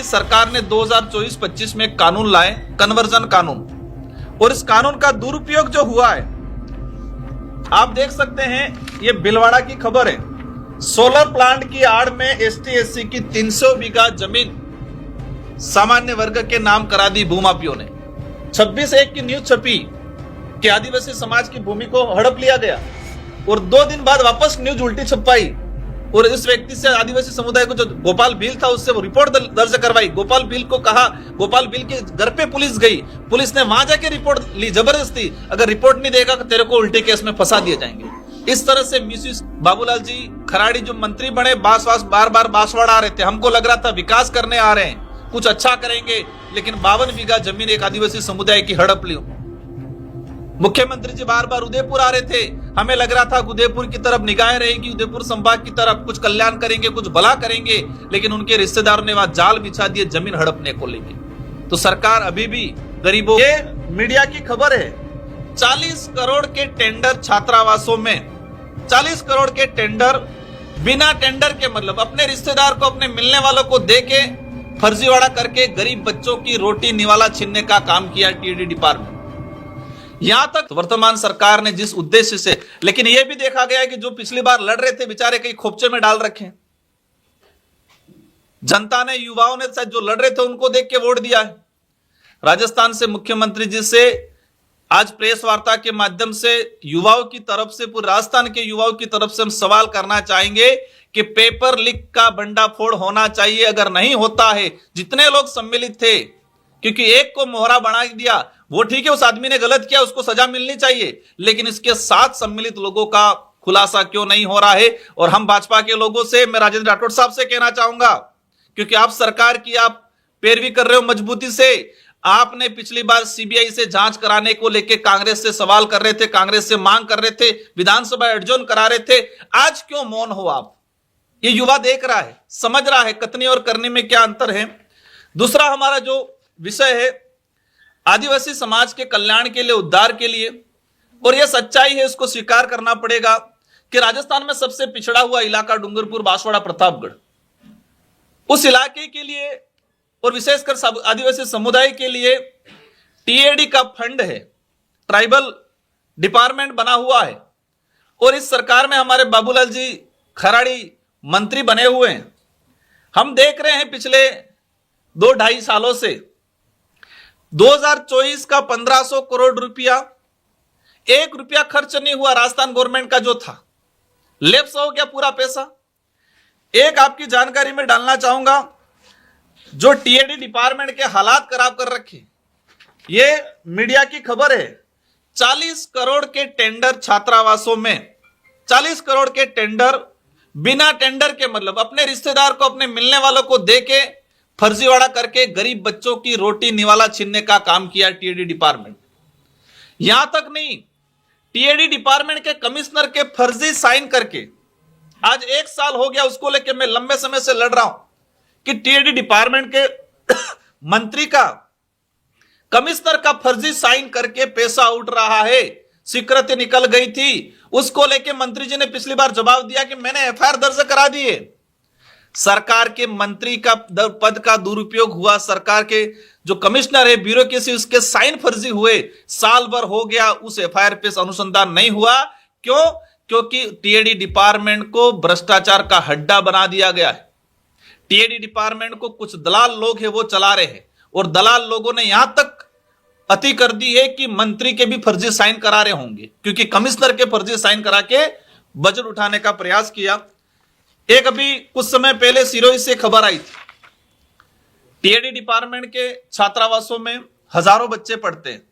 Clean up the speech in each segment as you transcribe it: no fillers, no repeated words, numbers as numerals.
की सरकार ने 2024-25 में कानून लाए, कन्वर्जन कानून, और इस कानून का दुरुपयोग जो हुआ है आप देख सकते हैं। ये भीलवाड़ा की खबर है। सोलर प्लांट की आड़ में एसटी एससी की 300 बीघा जमीन सामान्य वर्ग के नाम करा दी भूमाफियों ने। 26/1 की न्यूज छपी कि आदिवासी समाज की भूमि को हड़प लिया गया और 2 दिन बाद वापस न्यूज उल्टी छपाई और इस व्यक्ति से आदिवासी समुदाय को जो गोपाल भील था उससे वो रिपोर्ट दर्ज करवाई। गोपाल भील को कहा, गोपाल भील के घर पे पुलिस गई, पुलिस ने वहां जाके रिपोर्ट ली जबरदस्ती, अगर रिपोर्ट नहीं देगा तो तेरे को उल्टे केस में फंसा दिए जाएंगे। इस तरह से मिसयूज बाबूलाल जी खराड़ी जो मंत्री बने बार बार बांसवाड़ा आ रहे थे, हमको लग रहा था विकास करने आ रहे हैं, कुछ अच्छा करेंगे, लेकिन 52 बीघा जमीन एक आदिवासी समुदाय की हड़प ली। मुख्यमंत्री जी बार बार उदयपुर आ रहे थे, हमें लग रहा था उदयपुर की तरफ निगाहें रहेगी, उदयपुर संभाग की तरफ कुछ कल्याण करेंगे, कुछ भला करेंगे, लेकिन उनके रिश्तेदारों ने वहां जाल बिछा दिए जमीन हड़पने को लेके। तो सरकार अभी भी गरीबों, ये मीडिया की खबर है, 40 करोड़ के टेंडर छात्रावासों में, 40 करोड़ के टेंडर बिना टेंडर के, मतलब अपने रिश्तेदार को, अपने मिलने वालों को दे के फर्जीवाड़ा करके गरीब बच्चों की रोटी निवाला छीनने का काम किया टीएडी डिपार्टमेंट। यहां तक वर्तमान सरकार ने जिस उद्देश्य से, लेकिन यह भी देखा गया है कि जो पिछली बार लड़ रहे थे बेचारे कहीं खोपचे में डाल रखे हैं। जनता ने, युवाओं ने शायद जो लड़ रहे थे उनको देख के वोट दिया है। राजस्थान से मुख्यमंत्री जी से आज प्रेस वार्ता के माध्यम से युवाओं की तरफ से, पूरे राजस्थान के युवाओं की तरफ से हम सवाल करना चाहेंगे कि पेपर लीक का भंडाफोड़ होना चाहिए। अगर नहीं होता है, जितने लोग सम्मिलित थे, क्योंकि एक को मोहरा बना दिया वो ठीक है, उस आदमी ने गलत किया, उसको सजा मिलनी चाहिए, लेकिन इसके साथ सम्मिलित लोगों का खुलासा क्यों नहीं हो रहा है? और हम भाजपा के लोगों से, मैं राजेंद्र राठौड़ साहब से कहना चाहूंगा, क्योंकि आप सरकार की आप पैरवी कर रहे हो मजबूती से। आपने पिछली बार सीबीआई से जांच कराने को लेकर कांग्रेस से सवाल कर रहे थे, कांग्रेस से मांग कर रहे थे, विधानसभा एडजोर्न करा रहे थे, आज क्यों मौन हो आप? ये युवा देख रहा है, समझ रहा है कथनी और करने में क्या अंतर है। दूसरा हमारा जो विषय है आदिवासी समाज के कल्याण के लिए, उद्धार के लिए, और यह सच्चाई है, इसको स्वीकार करना पड़ेगा कि राजस्थान में सबसे पिछड़ा हुआ इलाका डूंगरपुर, बांसवाड़ा, प्रतापगढ़, उस इलाके के लिए और विशेषकर आदिवासी समुदाय के लिए टीएडी का फंड है, ट्राइबल डिपार्टमेंट बना हुआ है, और इस सरकार में हमारे बाबूलाल जी खराड़ी मंत्री बने हुए हैं। हम देख रहे हैं पिछले 2-2.5 सालों से 2024 का 1500 करोड़ रुपया, 1 रुपया खर्च नहीं हुआ राजस्थान गवर्नमेंट का जो था, लेप्स हो गया पूरा पैसा। एक आपकी जानकारी में डालना चाहूंगा, जो टीएडी डिपार्टमेंट के हालात खराब कर रखे, ये मीडिया की खबर है। 40 करोड़ के टेंडर छात्रावासों में, 40 करोड़ के टेंडर बिना टेंडर के, मतलब अपने रिश्तेदार को, अपने मिलने वालों को दे के फर्जीवाड़ा करके गरीब बच्चों की रोटी निवाला छीनने का काम किया टीएडी डिपार्टमेंट। यहां तक नहीं, टीएडी डिपार्टमेंट के कमिश्नर के फर्जी साइन करके, आज 1 साल हो गया उसको लेकर मैं लंबे समय से लड़ रहा हूं कि टीएडी डिपार्टमेंट के मंत्री का, कमिश्नर का फर्जी साइन करके पैसा उठ रहा है, स्वीकृति निकल गई थी, उसको लेके मंत्री जी ने पिछली बार जवाब दिया कि मैंने एफआईआर दर्ज करा दी है। सरकार के मंत्री का पद का दुरुपयोग हुआ, सरकार के जो कमिश्नर है ब्यूरोक्रेसी, उसके साइन फर्जी हुए, साल भर हो गया, उस एफआईआर पे अनुसंधान नहीं हुआ। क्यों? क्योंकि टीएडी डिपार्टमेंट को भ्रष्टाचार का हड्डा बना दिया गया है। टीएडी डिपार्टमेंट को कुछ दलाल लोग हैं वो चला रहे हैं, और दलाल लोगों ने यहां तक अति कर दी है कि मंत्री के भी फर्जी साइन करा रहे होंगे, क्योंकि कमिश्नर के फर्जी साइन करा के बजट उठाने का प्रयास किया। एक अभी कुछ समय पहले सिरोही से खबर आई थी, टीएडी डिपार्टमेंट के छात्रावासों में हजारों बच्चे पढ़ते हैं।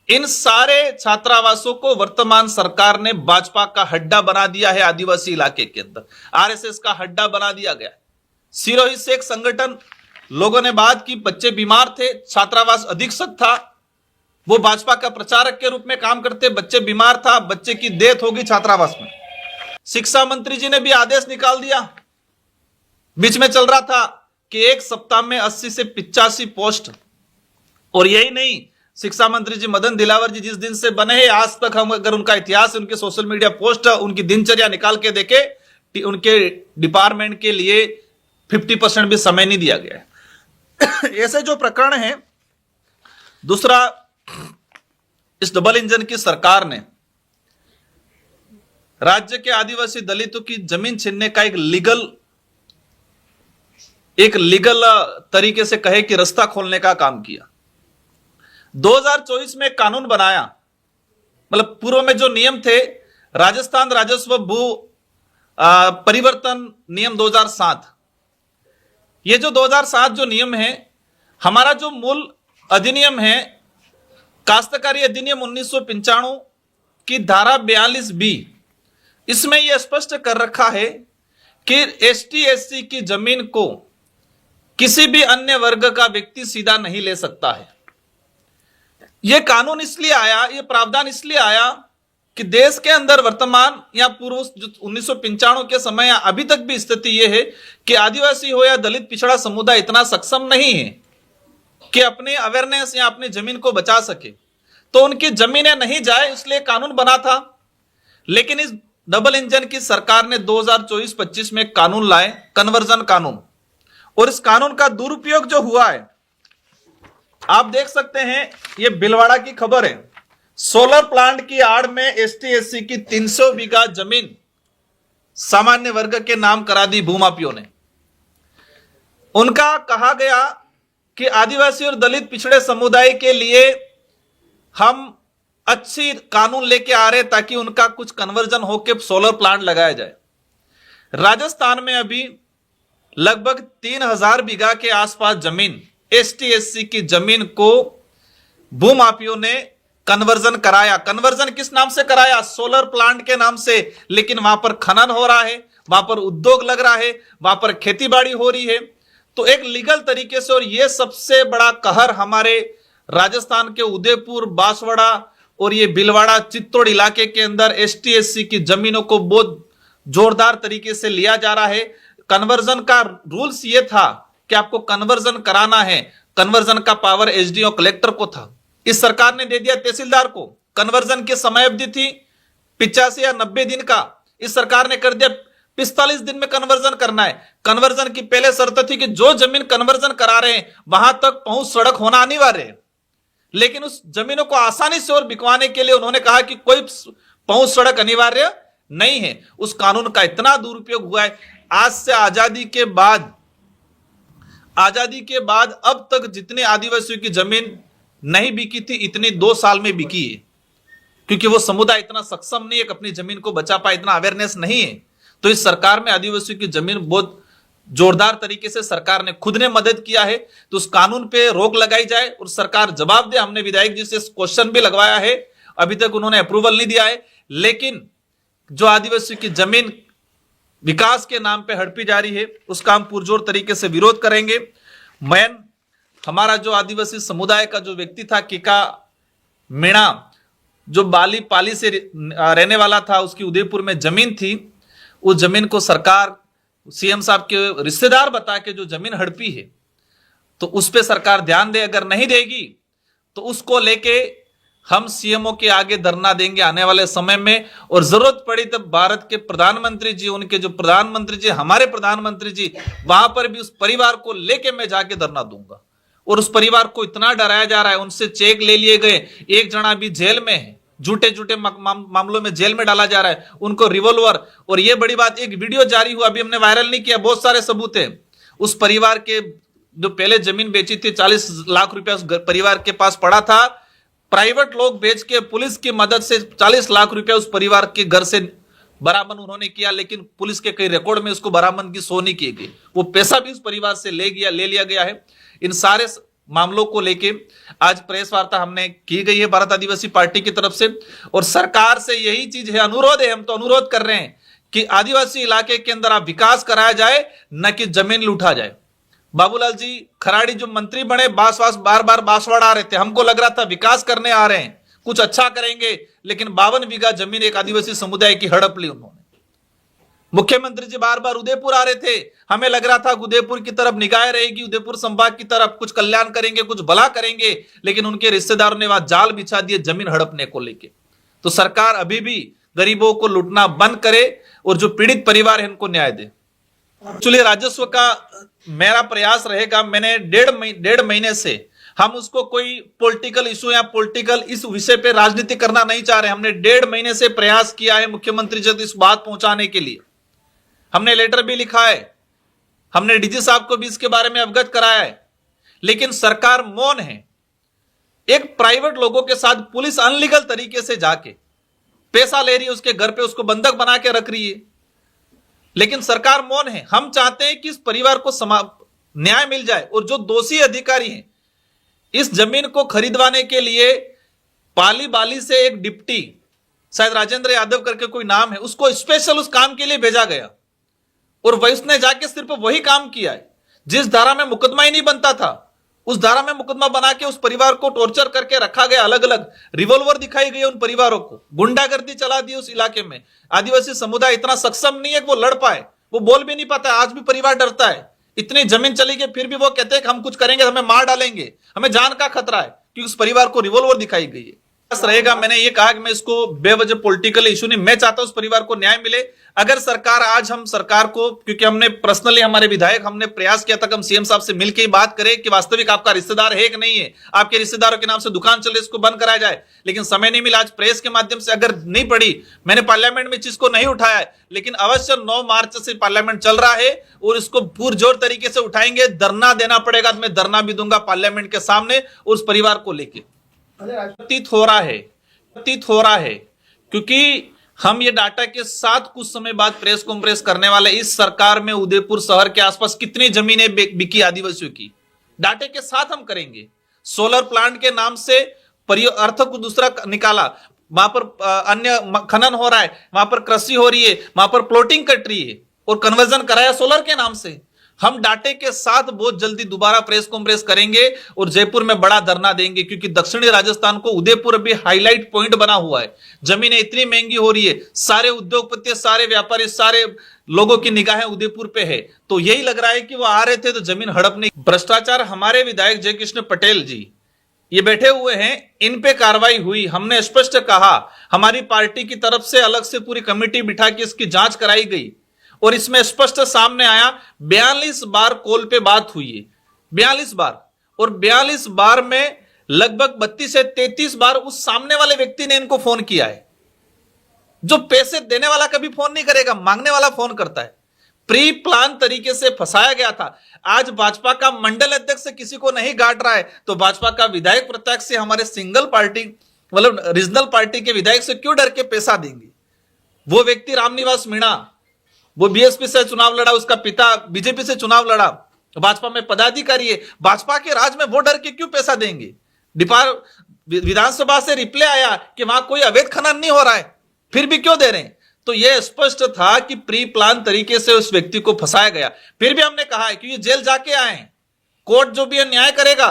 इन सारे छात्रावासों को वर्तमान सरकार ने भाजपा का हड्डा बना दिया है। आदिवासी इलाके के अंदर आरएसएस का हड्डा बना दिया गया। सिरोही से एक संगठन, लोगों ने बात की, बच्चे बीमार थे, छात्रावास अधीक्षक था, वो भाजपा का प्रचारक के रूप में काम करते, बच्चे बीमार था, बच्चे की डेथ होगी छात्रावास में। शिक्षा मंत्री जी ने भी आदेश निकाल दिया, बीच में चल रहा था कि 1 सप्ताह में 80 से 85 पोस्ट। और यही नहीं, शिक्षा मंत्री जी मदन दिलावर जी जिस दिन से बने हैं आज तक, हम अगर उनका इतिहास, उनके सोशल मीडिया पोस्ट, उनकी दिनचर्या निकाल के देखे, उनके डिपार्टमेंट के लिए 50% भी समय नहीं दिया गया है। ऐसे जो प्रकरण है। दूसरा, इस डबल इंजन की सरकार ने राज्य के आदिवासी दलितों की जमीन छीनने का एक लीगल तरीके से कहे कि रास्ता खोलने का काम किया। 2024 में कानून बनाया, मतलब पूर्व में जो नियम थे, राजस्थान राजस्व भू परिवर्तन नियम 2007, ये जो 2007 जो नियम है, हमारा जो मूल अधिनियम है काश्तकारी अधिनियम 1995 की धारा 42B, इसमें यह स्पष्ट कर रखा है कि एसटी एससी की जमीन को किसी भी अन्य वर्ग का व्यक्ति सीधा नहीं ले सकता है। यह कानून इसलिए आया, यह प्रावधान इसलिए आया कि देश के अंदर वर्तमान या पूर्व 1995 के समय या अभी तक भी स्थिति यह है कि आदिवासी हो या दलित पिछड़ा समुदाय इतना सक्षम नहीं है कि अपनी अवेयरनेस या अपनी जमीन को बचा सके, तो उनकी जमीनें नहीं जाए, इसलिए कानून बना था। लेकिन इस डबल इंजन की सरकार ने 2024-25 में कानून लाए, कन्वर्जन कानून, और इस कानून का दुरुपयोग जो हुआ है आप देख सकते हैं। ये भीलवाड़ा की खबर है, सोलर प्लांट की आड़ में एसटी एससी की 300 बीघा जमीन सामान्य वर्ग के नाम करा दी भूमाफियों ने। उनका कहा गया कि आदिवासी और दलित पिछड़े समुदाय के लिए हम अच्छी कानून लेके आ रहे ताकि उनका कुछ कन्वर्जन होकर सोलर प्लांट लगाया जाए। राजस्थान में अभी लगभग 3000 बीघा के आसपास जमीन एसटी एससी की जमीन को भूमाफियों ने कन्वर्जन कराया। कन्वर्जन किस नाम से कराया? सोलर प्लांट के नाम से। लेकिन वहां पर खनन हो रहा है, वहां पर उद्योग लग रहा है, वहां पर खेतीबाड़ी हो रही है, तो एक लीगल तरीके से। और यह सबसे बड़ा कहर हमारे राजस्थान के उदयपुर, बांसवाड़ा और ये भीलवाड़ा, चित्तौड़ इलाके के अंदर एसटी एससी की जमीनों को बहुत जोरदार तरीके से लिया जा रहा है। कन्वर्जन का रूल्स ये था कि आपको कन्वर्जन कराना है, कन्वर्जन का पावर एसडीओ कलेक्टर को था, इस सरकार ने दे दिया तहसीलदार को। कन्वर्जन की समय अवधि थी 85 या 90 दिन का, इस सरकार ने कर दिया 45 दिन में कन्वर्जन करना है। कन्वर्जन की पहले शर्त थी कि जो जमीन कन्वर्जन करा रहे हैं वहां तक पहुंच सड़क होना अनिवार्य है। लेकिन उस जमीनों को आसानी से और बिकवाने के लिए उन्होंने कहा कि कोई पहुंच सड़क अनिवार्य नहीं है। उस कानून का इतना दुरुपयोग हुआ है। आज से आजादी के बाद अब तक जितने आदिवासियों की जमीन नहीं बिकी थी, इतनी 2 साल में बिकी है, क्योंकि वो समुदाय इतना सक्षम नहीं है कि अपनी जमीन को बचा पाए, इतना अवेयरनेस नहीं है। तो इस सरकार में आदिवासियों की जमीन बहुत जोरदार तरीके से सरकार ने खुद ने मदद किया है। तो उस कानून पे रोक लगाई जाए और सरकार जवाब दे। हमने विधायक जी से क्वेश्चन भी लगवाया है, अभी तक उन्होंने अप्रूवल नहीं दिया है। लेकिन जो आदिवासियों की जमीन विकास के नाम पे हड़पी जा रही है, उसका हम पुरजोर तरीके से विरोध करेंगे। मैन हमारा जो आदिवासी समुदाय का जो व्यक्ति था, किका मीणा, जो बाली पाली से रहने वाला था, उसकी उदयपुर में जमीन थी, उस जमीन को सरकार सीएम साहब के रिश्तेदार बता के जो जमीन हड़पी है, तो उस पे सरकार ध्यान दे। अगर नहीं देगी तो उसको लेके हम सीएमओ के आगे धरना देंगे आने वाले समय में। और जरूरत पड़ी तब भारत के प्रधानमंत्री जी, उनके जो प्रधानमंत्री जी, हमारे प्रधानमंत्री जी, वहां पर भी उस परिवार को लेके मैं जाके धरना दूंगा। और उस परिवार को इतना डराया जा रहा है, उनसे चेक ले लिए गए, एक जना भी जेल में है, झूठे मामलों में जेल में डाला जा रहा है, उनको रिवॉल्वर। और ये बड़ी बात, एक वीडियो जारी हुआ, अभी हमने वायरल नहीं किया, बहुत सारे सबूत है। उस परिवार के जो पहले जमीन बेची थी, 40 लाख रुपया उस परिवार के पास पड़ा था, प्राइवेट लोग बेच के पुलिस की मदद से 40 लाख रुपया उस परिवार के घर से बरामद उन्होंने किया। लेकिन पुलिस के कई रिकॉर्ड में उसको बरामद की सो नहीं की गई, वो पैसा भी उस परिवार से ले लिया गया है। इन सारे मामलों को लेके आज प्रेस वार्ता हमने की गई है भारत आदिवासी पार्टी की तरफ से। और सरकार से यही चीज है, अनुरोध है, हम तो अनुरोध कर रहे हैं कि आदिवासी इलाके के अंदर आप विकास कराया जाए, न कि जमीन लूटा जाए। बाबूलाल जी खराड़ी जो मंत्री बने, बार बार बांसवाड़ा आ रहे थे, हमको लग रहा था विकास करने आ रहे हैं, कुछ अच्छा करेंगे, लेकिन 52 बीघा जमीन एक आदिवासी समुदाय की हड़प ली उन्होंने। मुख्यमंत्री जी बार बार उदयपुर आ रहे थे, हमें लग रहा था उदयपुर की तरफ निगाह रहेगी, उदयपुर संभाग की तरफ कुछ कल्याण करेंगे, कुछ भला करेंगे, लेकिन उनके रिश्तेदारों ने वहां जाल बिछा दिए जमीन हड़पने को लेके। तो सरकार अभी भी गरीबों को लूटना बंद करे और जो पीड़ित परिवार है उनको न्याय दे। एक्चुअली राजस्व का मेरा प्रयास रहेगा, मैंने डेढ़ महीने से हम उसको कोई पॉलिटिकल इशू या पॉलिटिकल इस विषय पे राजनीति करना नहीं चाह रहे। हमने डेढ़ महीने से प्रयास किया है मुख्यमंत्री जी तक इस बात पहुंचाने के लिए। हमने लेटर भी लिखा है, हमने डीजी साहब को भी इसके बारे में अवगत कराया है, लेकिन सरकार मौन है। एक प्राइवेट लोगों के साथ पुलिस अनलीगल तरीके से जाके पैसा ले रही है, उसके घर पे उसको बंधक बना के रख रही है, लेकिन सरकार मौन है। हम चाहते हैं कि इस परिवार को न्याय मिल जाए और जो दोषी अधिकारी हैं इस जमीन को खरीदवाने के लिए पाली बाली से एक डिप्टी, शायद राजेंद्र यादव करके कोई नाम है, उसको स्पेशल उस काम के लिए भेजा गया और वह उसने जाके सिर्फ वही काम किया है जिस धारा में मुकदमा ही नहीं बनता था, उस धारा में मुकदमा बना के उस परिवार को टॉर्चर करके रखा गया। अलग अलग रिवॉल्वर दिखाई गई उन परिवारों को, गुंडागर्दी चला दी उस इलाके में। आदिवासी समुदाय इतना सक्षम नहीं है कि वो लड़ पाए, वो बोल भी नहीं पाता। आज भी परिवार डरता है, इतनी जमीन चली गई फिर भी वो कहते हैं कि हम कुछ करेंगे हमें मार डालेंगे, हमें जान का खतरा है, क्योंकि उस परिवार को रिवॉल्वर दिखाई गई है। रहेगा, मैंने ये कहा कि मैं इसको बेवजह पॉलिटिकल इशू नहीं, मैं चाहता हूं उस परिवार को न्याय मिले। अगर सरकार, आज हम सरकार को, क्योंकि हमने पर्सनली, हमारे विधायक, हमने प्रयास किया था कि हम सीएम साहब से मिलकर ही बात करें कि वास्तविक आपका रिश्तेदार है कि नहीं है, आपके रिश्तेदारों के नाम से दुकान चले, इसको बंद कराया जाए, लेकिन समय नहीं मिला। आज प्रेस के माध्यम से अगर नहीं पड़ी, मैंने पार्लियामेंट में चीज को नहीं उठाया है, लेकिन अवश्य 9 मार्च से पार्लियामेंट चल रहा है और इसको पुरजोर तरीके से उठाएंगे। धरना देना पड़ेगा तो मैं धरना भी दूंगा पार्लियामेंट के सामने उस परिवार को लेकर। प्रतीत हो रहा है क्योंकि हम ये डाटा के साथ कुछ समय बाद प्रेस कॉन्फ्रेंस करने वाले। इस सरकार में उदयपुर शहर के आसपास कितनी जमीनें बिकी आदिवासियों की, डाटे के साथ हम करेंगे। सोलर प्लांट के नाम से अर्थ को दूसरा निकाला, वहां पर अन्य खनन हो रहा है, वहां पर कृषि हो रही है, वहां पर प्लॉटिंग कट रही है और कन्वर्जन कराया सोलर के नाम से। हम डाटे के साथ बहुत जल्दी दोबारा प्रेस कॉन्फ्रेंस करेंगे और जयपुर में बड़ा धरना देंगे, क्योंकि दक्षिणी राजस्थान को उदयपुर अभी हाईलाइट पॉइंट बना हुआ है। जमीनें इतनी महंगी हो रही है, सारे उद्योगपति, सारे व्यापारी, सारे लोगों की निगाहें उदयपुर पे है, तो यही लग रहा है कि वो आ रहे थे तो जमीन हड़पने। भ्रष्टाचार, हमारे विधायक जयकृष्ण पटेल जी ये बैठे हुए हैं, इन पे कार्रवाई हुई। हमने स्पष्ट कहा, हमारी पार्टी की तरफ से अलग से पूरी कमेटी बिठा के इसकी जांच कराई गई और इसमें स्पष्ट सामने आया 42 बार कॉल पे बात हुई है, 42 बार, और 42 बार में लगभग 32 से 33 बार उस सामने वाले व्यक्ति ने इनको फोन किया है। जो पैसे देने वाला कभी फोन नहीं करेगा, मांगने वाला फोन करता है। प्री प्लान तरीके से फंसाया गया था। आज भाजपा का मंडल अध्यक्ष से किसी को नहीं गांठ रहा है तो भाजपा का विधायक प्रत्यक्ष से हमारे सिंगल पार्टी, मतलब रीजनल पार्टी के विधायक से क्यों डर के पैसा देंगे? वो व्यक्ति रामनिवास मीणा, वो बीएसपी से चुनाव लड़ा, उसका पिता बीजेपी से चुनाव लड़ा, भाजपा में पदाधिकारी है, भाजपा के राज में वो डर के क्यों पैसा देंगे? विधानसभा से रिप्लाई आया कि वहां कोई अवैध खनन नहीं हो रहा है, फिर भी क्यों दे रहे हैं? तो यह स्पष्ट था कि प्री प्लान तरीके से उस व्यक्ति को फंसाया गया। फिर भी हमने कहा है कि ये जेल जाके आए, कोर्ट जो भी है न्याय करेगा,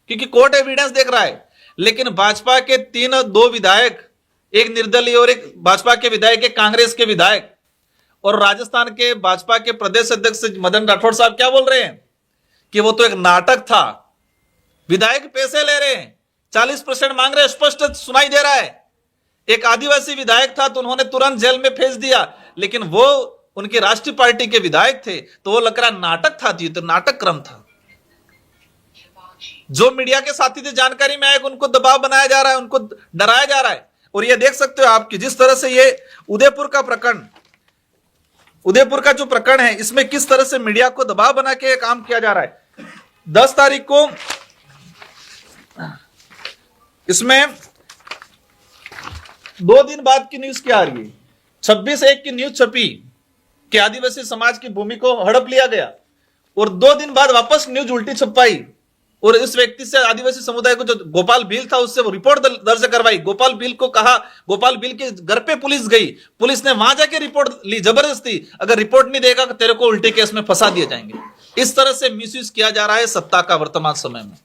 क्योंकि कोर्ट एविडेंस देख रहा है। लेकिन भाजपा के 2 विधायक, एक निर्दलीय और एक भाजपा के विधायक, एक कांग्रेस के विधायक, और राजस्थान के भाजपा के प्रदेश अध्यक्ष मदन राठौड़ साहब क्या बोल रहे हैं कि वो तो एक नाटक था, विधायक पैसे ले रहे हैं, 40% मांग रहे हैं, स्पष्ट सुनाई दे रहा है। एक आदिवासी विधायक था तो उन्होंने तुरंत जेल में भेज दिया, लेकिन वो उनकी राष्ट्रीय पार्टी के विधायक थे तो वो लग रहा नाटक था, तो नाटक क्रम था। जो मीडिया के साथी थे, जानकारी में आए, उनको दबाव बनाया जा रहा है, उनको डराया जा रहा है। और ये देख सकते हो आप कि जिस तरह से ये उदयपुर का जो प्रकरण है, इसमें किस तरह से मीडिया को दबाव बना के काम किया जा रहा है। 10 तारीख को इसमें 2 दिन बाद की न्यूज क्या आ रही है, 26/1 की न्यूज छपी कि आदिवासी समाज की भूमि को हड़प लिया गया, और 2 दिन बाद वापस न्यूज उल्टी छपाई और इस व्यक्ति से, आदिवासी समुदाय को, जो गोपाल भील था, उससे वो रिपोर्ट दर्ज करवाई। गोपाल भील को कहा, गोपाल भील के घर पे पुलिस गई, पुलिस ने वहां जाके रिपोर्ट ली जबरदस्ती, अगर रिपोर्ट नहीं देगा तो तेरे को उल्टे केस में फंसा दिए जाएंगे। इस तरह से मिसयूज किया जा रहा है सत्ता का वर्तमान समय में।